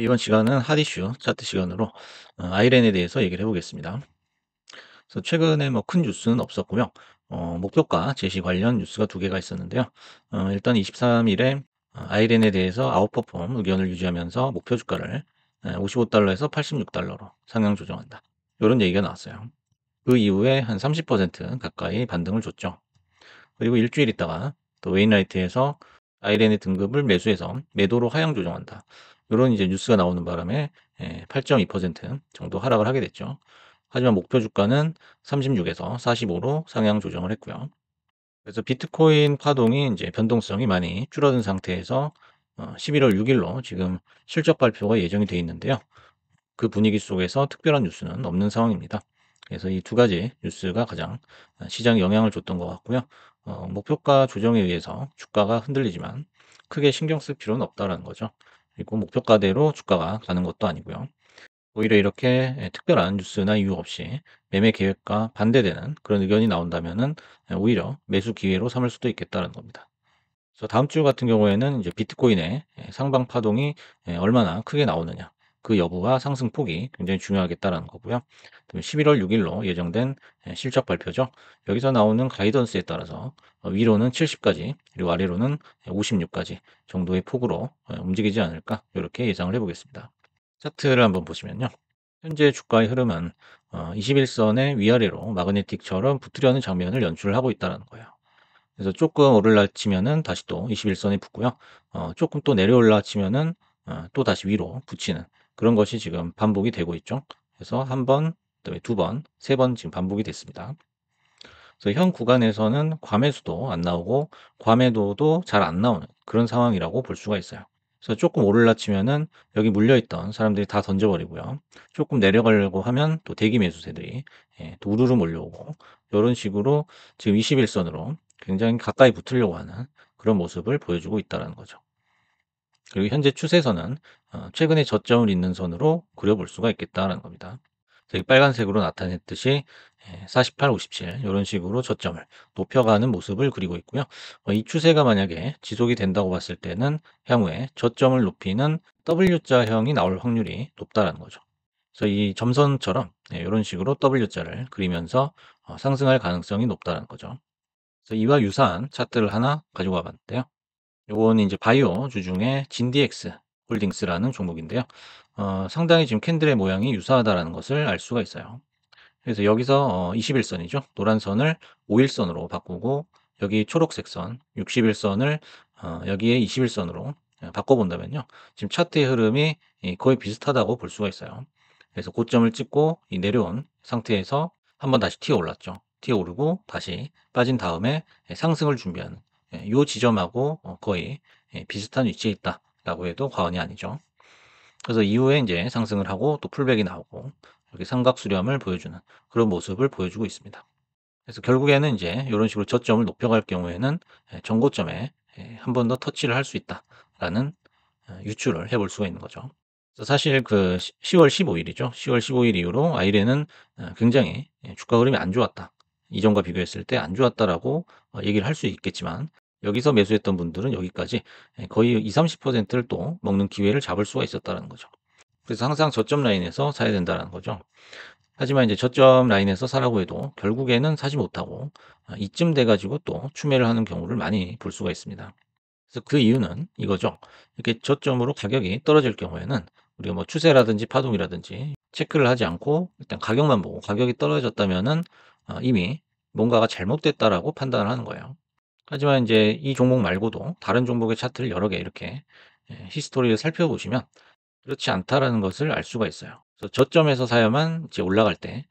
이번 시간은 핫 이슈 차트 시간으로 아이랜에 대해서 얘기를 해 보겠습니다. 그래서 최근에 뭐 큰 뉴스는 없었고요. 목표가 제시 관련 뉴스가 두 개가 있었는데요. 일단 23 일에 아이랜에 대해서 아웃퍼폼 의견을 유지하면서 목표 주가를 55달러에서 86달러로 상향 조정한다. 요런 얘기가 나왔어요. 그 이후에 한 30% 가까이 반등을 줬죠. 그리고 일주일 있다가 또 웨인라이트에서 아이랜의 등급을 매수해서 매도로 하향 조정한다. 요런 이제 뉴스가 나오는 바람에 8.2% 정도 하락을 하게 됐죠. 하지만 목표 주가는 36에서 45로 상향 조정을 했고요. 그래서 비트코인 파동이 이제 변동성이 많이 줄어든 상태에서 11월 6일로 지금 실적 발표가 예정이 돼 있는데요. 그 분위기 속에서 특별한 뉴스는 없는 상황입니다. 그래서 이 두 가지 뉴스가 가장 시장에 영향을 줬던 것 같고요. 목표가 조정에 의해서 주가가 흔들리지만 크게 신경 쓸 필요는 없다라는 거죠. 그리고 목표가대로 주가가 가는 것도 아니고요. 오히려 이렇게 특별한 뉴스나 이유 없이 매매 계획과 반대되는 그런 의견이 나온다면은 오히려 매수 기회로 삼을 수도 있겠다는 겁니다. 그래서 다음 주 같은 경우에는 이제 비트코인의 상방 파동이 얼마나 크게 나오느냐, 그 여부와 상승폭이 굉장히 중요하겠다라는 거고요. 11월 6일로 예정된 실적 발표죠. 여기서 나오는 가이던스에 따라서 위로는 70까지, 그리고 아래로는 56까지 정도의 폭으로 움직이지 않을까, 이렇게 예상을 해보겠습니다. 차트를 한번 보시면요. 현재 주가의 흐름은 21선의 위아래로 마그네틱처럼 붙으려는 장면을 연출하고 있다는 거예요. 그래서 조금 오르라 치면은 다시 또 21선에 붙고요. 조금 또 내려올라 치면은 또다시 위로 붙이는 그런 것이 지금 반복이 되고 있죠. 그래서 한 번, 그다음에 두 번, 세 번 지금 반복이 됐습니다. 그래서 현 구간에서는 과매수도 안 나오고 과매도도 잘 안 나오는 그런 상황이라고 볼 수가 있어요. 그래서 조금 오르라 치면은 여기 물려있던 사람들이 다 던져버리고요. 조금 내려가려고 하면 또 대기 매수세들이 또 우르르 몰려오고 이런 식으로 지금 21선으로 굉장히 가까이 붙으려고 하는 그런 모습을 보여주고 있다는 거죠. 그리고 현재 추세선은 최근에 저점을 잇는 선으로 그려볼 수가 있겠다는 겁니다. 여기 빨간색으로 나타냈듯이 48, 57 이런 식으로 저점을 높여가는 모습을 그리고 있고요. 이 추세가 만약에 지속이 된다고 봤을 때는 향후에 저점을 높이는 W자형이 나올 확률이 높다는 거죠. 그래서 이 점선처럼 이런 식으로 W자를 그리면서 상승할 가능성이 높다는 거죠. 그래서 이와 유사한 차트를 하나 가지고 와봤는데요. 요거는 이제 바이오 주중에 진디엑스 홀딩스라는 종목인데요. 상당히 지금 캔들의 모양이 유사하다라는 것을 알 수가 있어요. 그래서 여기서 21선이죠. 노란 선을 5일선으로 바꾸고 여기 초록색 선 60일선을 여기에 21선으로 바꿔본다면요. 지금 차트의 흐름이 거의 비슷하다고 볼 수가 있어요. 그래서 고점을 찍고 이 내려온 상태에서 한번 다시 튀어 올랐죠. 튀어 오르고 다시 빠진 다음에 상승을 준비하는 요 지점하고 거의 비슷한 위치에 있다라고 해도 과언이 아니죠. 그래서 이후에 이제 상승을 하고 또 풀백이 나오고 이렇게 삼각 수렴을 보여주는 그런 모습을 보여주고 있습니다. 그래서 결국에는 이제 이런 식으로 저점을 높여갈 경우에는 전고점에 한 번 더 터치를 할 수 있다라는 유추를 해볼 수가 있는 거죠. 그래서 사실 그 10월 15일이죠. 10월 15일 이후로 아이랜은 굉장히 주가 흐름이 안 좋았다. 이전과 비교했을 때 안 좋았다라고 얘기를 할 수 있겠지만 여기서 매수했던 분들은 여기까지 거의 20-30%를 또 먹는 기회를 잡을 수가 있었다는 거죠. 그래서 항상 저점 라인에서 사야 된다는 거죠. 하지만 이제 저점 라인에서 사라고 해도 결국에는 사지 못하고 이쯤 돼 가지고 또 추매를 하는 경우를 많이 볼 수가 있습니다. 그래서 그 이유는 이거죠. 이렇게 저점으로 가격이 떨어질 경우에는 우리가 뭐 추세라든지 파동이라든지 체크를 하지 않고 일단 가격만 보고 가격이 떨어졌다면은 이미 뭔가가 잘못됐다라고 판단을 하는 거예요. 하지만 이제 이 종목 말고도 다른 종목의 차트를 여러 개 이렇게 히스토리를 살펴보시면 그렇지 않다라는 것을 알 수가 있어요. 그래서 저점에서 사야만 이제 올라갈 때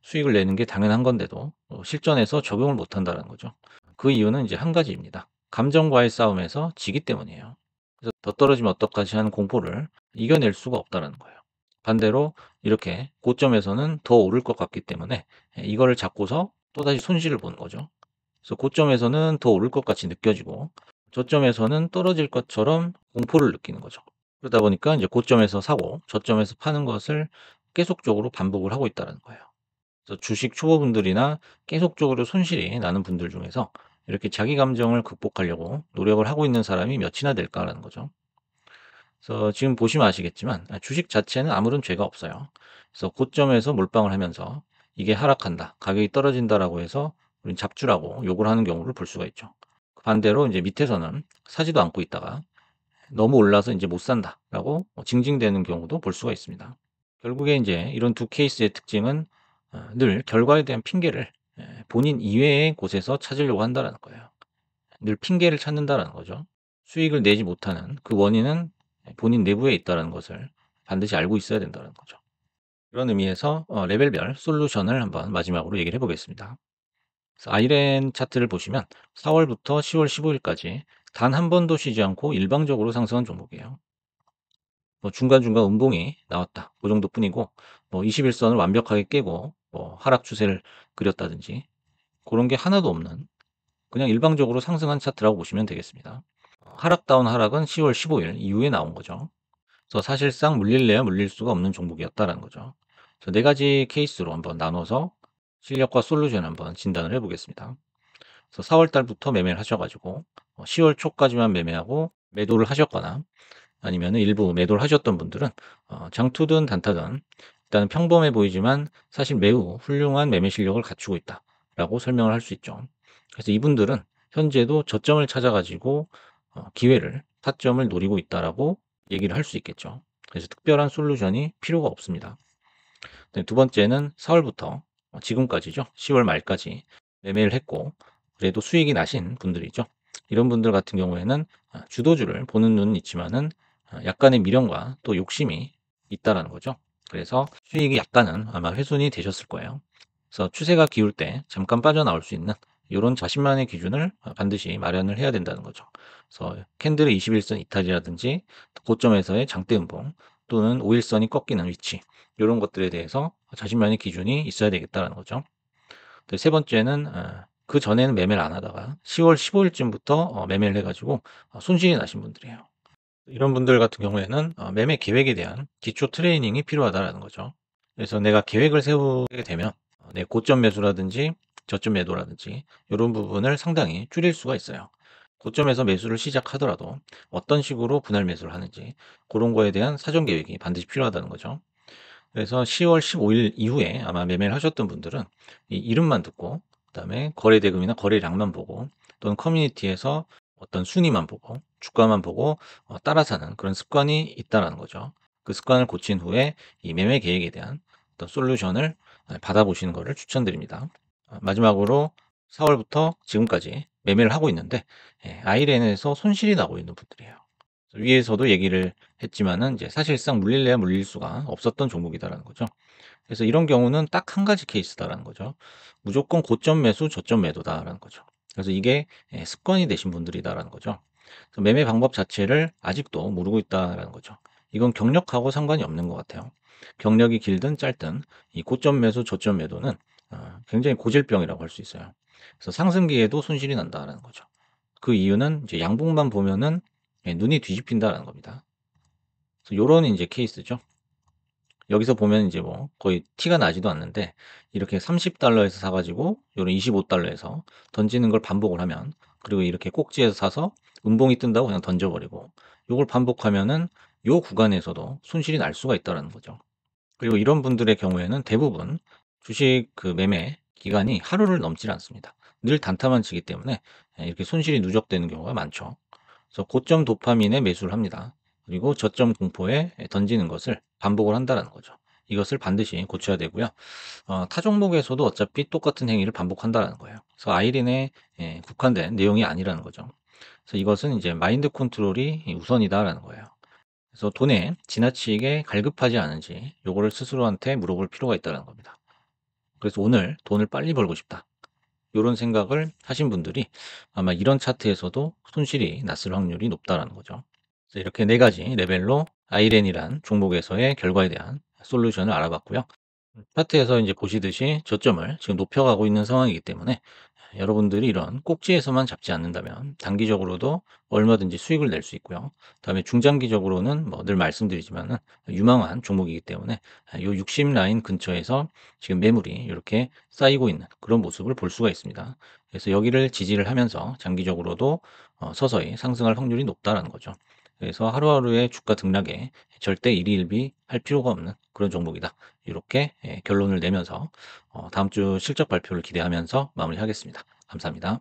수익을 내는 게 당연한 건데도 실전에서 적용을 못 한다는 거죠. 그 이유는 이제 한 가지입니다. 감정과의 싸움에서 지기 때문이에요. 그래서 더 떨어지면 어떡하지 하는 공포를 이겨낼 수가 없다는 거예요. 반대로 이렇게 고점에서는 더 오를 것 같기 때문에 이거를 잡고서 또다시 손실을 보는 거죠. 그래서 고점에서는 더 오를 것 같이 느껴지고 저점에서는 떨어질 것처럼 공포를 느끼는 거죠. 그러다 보니까 이제 고점에서 사고 저점에서 파는 것을 계속적으로 반복을 하고 있다는 거예요. 그래서 주식 초보분들이나 계속적으로 손실이 나는 분들 중에서 이렇게 자기 감정을 극복하려고 노력을 하고 있는 사람이 몇이나 될까라는 거죠. 그래서 지금 보시면 아시겠지만 주식 자체는 아무런 죄가 없어요. 그래서 고점에서 몰빵을 하면서 이게 하락한다, 가격이 떨어진다라고 해서 우린 잡주라고 욕을 하는 경우를 볼 수가 있죠. 반대로 이제 밑에서는 사지도 않고 있다가 너무 올라서 이제 못 산다라고 징징대는 경우도 볼 수가 있습니다. 결국에 이제 이런 두 케이스의 특징은 늘 결과에 대한 핑계를 본인 이외의 곳에서 찾으려고 한다라는 거예요. 늘 핑계를 찾는다라는 거죠. 수익을 내지 못하는 그 원인은 본인 내부에 있다라는 것을 반드시 알고 있어야 된다는 거죠. 그런 의미에서 레벨별 솔루션을 한번 마지막으로 얘기를 해 보겠습니다. 그래서 아이렌 차트를 보시면 4 월부터 10월 15 일까지 단 한 번도 쉬지 않고 일방적으로 상승한 종목이에요. 뭐 중간중간 음봉이 나왔다, 그 정도뿐이고, 뭐 21 선을 완벽하게 깨고 뭐 하락 추세를 그렸다든지 그런 게 하나도 없는 그냥 일방적으로 상승한 차트라고 보시면 되겠습니다. 하락다운 하락은 10월 15일 이후에 나온 거죠. 그래서 사실상 물릴래야 물릴 수가 없는 종목이었다라는 거죠. 그래서 네 가지 케이스로 한번 나눠서 실력과 솔루션 한번 진단을 해 보겠습니다. 그래서 4월 달부터 매매를 하셔 가지고 10월 초까지만 매매하고 매도를 하셨거나, 아니면은 일부 매도를 하셨던 분들은 장투든 단타든 일단은 평범해 보이지만 사실 매우 훌륭한 매매 실력을 갖추고 있다라고 설명을 할 수 있죠. 그래서 이분들은 현재도 저점을 찾아 가지고 기회를, 타점을 노리고 있다라고 얘기를 할 수 있겠죠. 그래서 특별한 솔루션이 필요가 없습니다. 네, 두 번째는 4 월부터 지금까지죠. 10월 말까지 매매를 했고 그래도 수익이 나신 분들이죠. 이런 분들 같은 경우에는 주도주를 보는 눈은 있지만은 약간의 미련과 또 욕심이 있다라는 거죠. 그래서 수익이 약간은 아마 훼손이 되셨을 거예요. 그래서 추세가 기울 때 잠깐 빠져나올 수 있는 이런 자신만의 기준을 반드시 마련을 해야 된다는 거죠. 그래서 캔들의 21선 이탈이라든지 고점에서의 장대 음봉, 또는 5일선이 꺾이는 위치, 이런 것들에 대해서 자신만의 기준이 있어야 되겠다라는 거죠. 세 번째는 그전에는 매매를 안 하다가 10월 15 일쯤부터 매매를 해 가지고 손실이 나신 분들이에요. 이런 분들 같은 경우에는 매매 계획에 대한 기초 트레이닝이 필요하다라는 거죠. 그래서 내가 계획을 세우게 되면 내 고점 매수라든지 저점 매도라든지 이런 부분을 상당히 줄일 수가 있어요. 고점에서 매수를 시작하더라도 어떤 식으로 분할 매수를 하는지 그런 거에 대한 사전 계획이 반드시 필요하다는 거죠. 그래서 10월 15일 이후에 아마 매매를 하셨던 분들은 이 이름만 듣고, 그다음에 거래 대금이나 거래량만 보고, 또는 커뮤니티에서 어떤 순위만 보고 주가만 보고 따라 사는 그런 습관이 있다라는 거죠. 그 습관을 고친 후에 이 매매 계획에 대한 어떤 솔루션을 받아보시는 것을 추천드립니다. 마지막으로 4 월부터 지금까지 매매를 하고 있는데 아이렌에서 손실이 나고 있는 분들이에요. 위에서도 얘기를 했지만은 이제 사실상 물릴래야 물릴 수가 없었던 종목이다라는 거죠. 그래서 이런 경우는 딱 한 가지 케이스다라는 거죠. 무조건 고점 매수, 저점 매도다라는 거죠. 그래서 이게 습관이 되신 분들이다라는 거죠. 그래서 매매 방법 자체를 아직도 모르고 있다라는 거죠. 이건 경력하고 상관이 없는 것 같아요. 경력이 길든 짧든 이 고점 매수, 저점 매도는 굉장히 고질병이라고 할 수 있어요. 그래서 상승기에도 손실이 난다라는 거죠. 그 이유는 이제 양봉만 보면은 눈이 뒤집힌다라는 겁니다. 그래서 요런 인제 케이스죠. 여기서 보면 이제 뭐 거의 티가 나지도 않는데 이렇게 30달러 에서 사 가지고 요런 25달러 에서 던지는 걸 반복을 하면, 그리고 이렇게 꼭지에서 사서 음봉이 뜬다고 그냥 던져 버리고 요걸 반복하면은 요 구간에서도 손실이 날 수가 있다라는 거죠. 그리고 이런 분들의 경우에는 대부분 주식 그 매매 기간이 하루를 넘질 않습니다. 늘 단타만 치기 때문에 이렇게 손실이 누적되는 경우가 많죠. 그래서 고점 도파민에 매수를 합니다. 그리고 저점 공포에 던지는 것을 반복을 한다라는 거죠. 이것을 반드시 고쳐야 되고요. 타 종목에서도 어차피 똑같은 행위를 반복한다라는 거예요. 그래서 아이린에 국한된 내용이 아니라는 거죠. 그래서 이것은 이제 마인드 컨트롤이 우선이다라는 거예요. 그래서 돈에 지나치게 갈급하지 않은지 요거를 스스로한테 물어볼 필요가 있다는 겁니다. 그래서 '오늘 돈을 빨리 벌고 싶다.' 요런 생각을 하신 분들이 아마 이런 차트에서도 손실이 났을 확률이 높다라는 거죠. 그래서 이렇게 네 가지 레벨로 아이렌이란 종목에서의 결과에 대한 솔루션을 알아봤고요. 차트에서 이제 보시듯이 저점을 지금 높여가고 있는 상황이기 때문에 여러분들이 이런 꼭지에서만 잡지 않는다면 단기적으로도 얼마든지 수익을 낼 수 있고요. 그다음에 중장기적으로는 뭐 늘 말씀드리지만은 유망한 종목이기 때문에 요 60 라인 근처에서 지금 매물이 이렇게 쌓이고 있는 그런 모습을 볼 수가 있습니다. 그래서 여기를 지지를 하면서 장기적으로도 서서히 상승할 확률이 높다라는 거죠. 그래서 하루하루의 주가 등락에 절대 일희일비할 필요가 없는 그런 종목이다. 이렇게 결론을 내면서 다음 주 실적 발표를 기대하면서 마무리하겠습니다. 감사합니다.